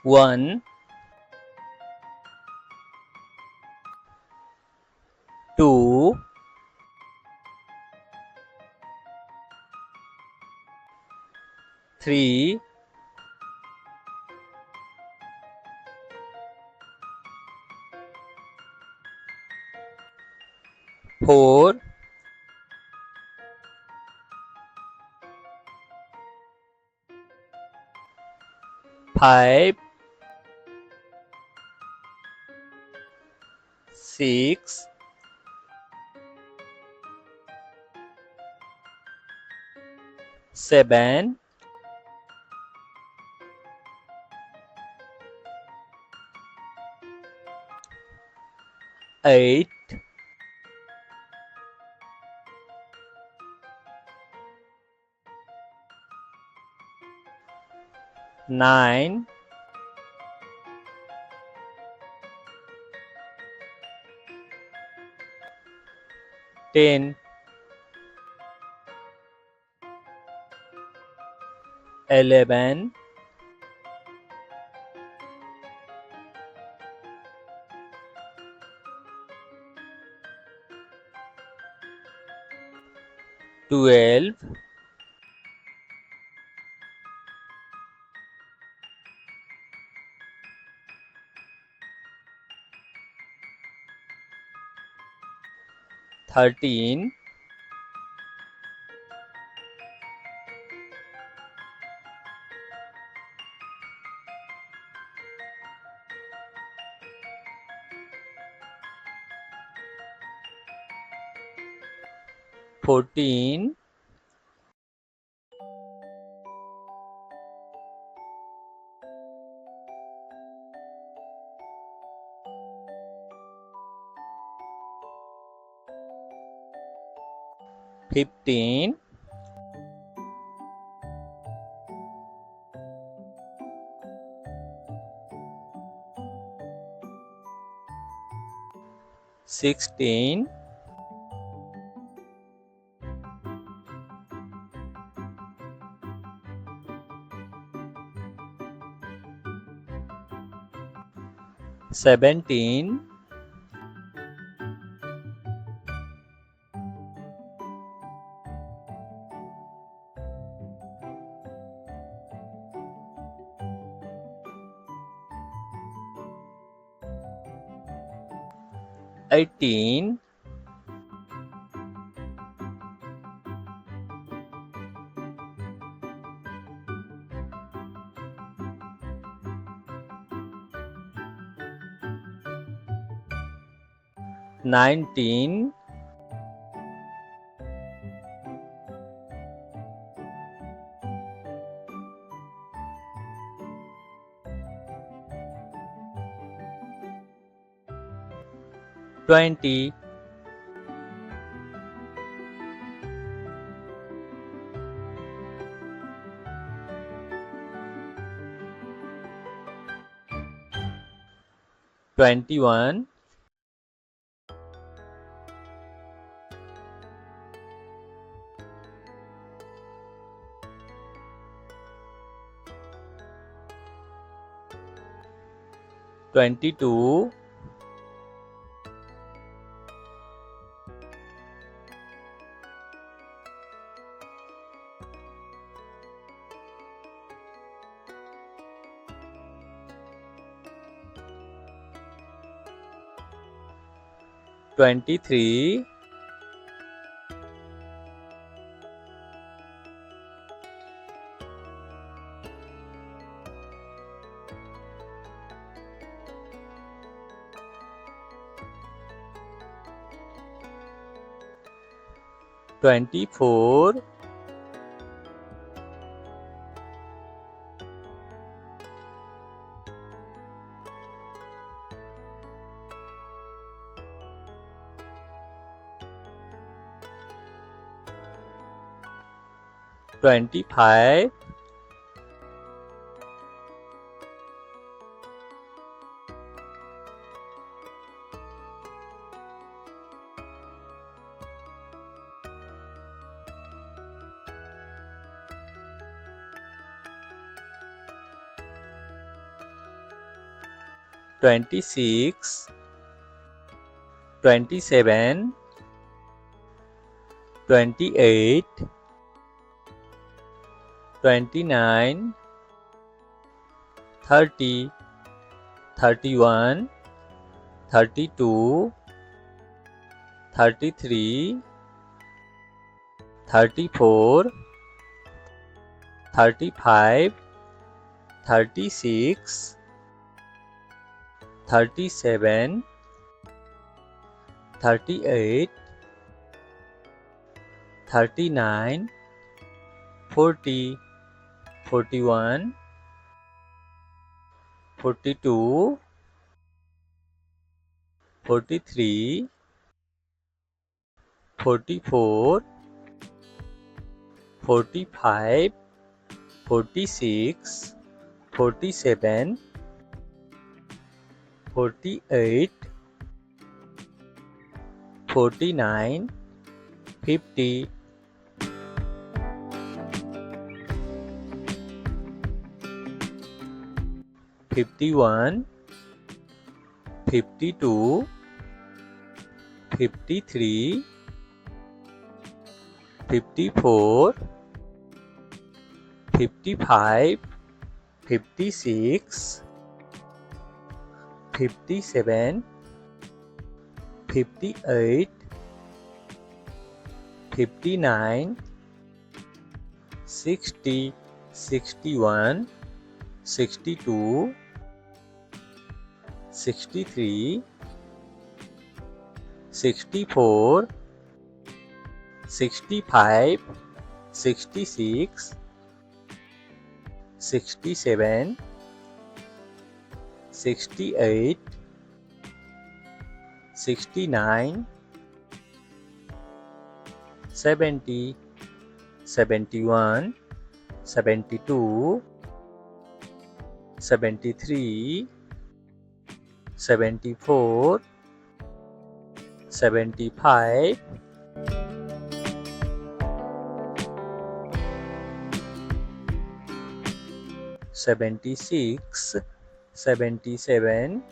1, 2, 3, 4, 5, 6, 7, 8, 9, 10, 11, 12, 13, 14, 15, 16, 17, 18, 19, 20, 21, 22, 23, 24, 25, 26, 26, 27, 28, 29, 30, 31, 32, 33, 34, 35, 36, 37, 38, 39, 40, 41, 42, 43, 44, 45, 46, 47, 48, 49, 50, 51, 52, 53, 54, 55, 56, 57, 58, 59, 60, 61, 62, 63, 64, 65, 66, 67, 68, 69, 70, 71, 72, 73, 74, 75, 76, 77,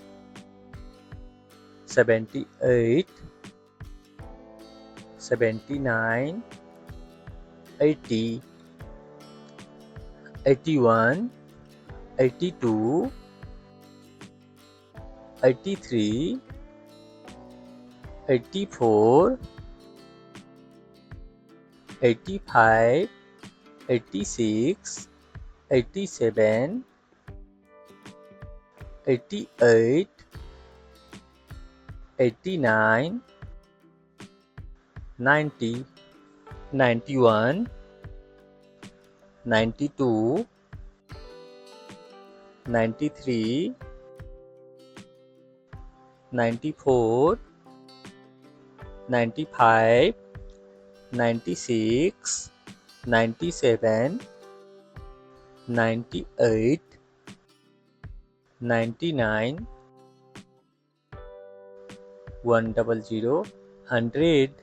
78, 79, 80, 81, 82, 83, 84, 85, 86, 87, 88, 89, 90, 91, 92, 93, 94, 95, 96, 97, 98, 99, 100, 100,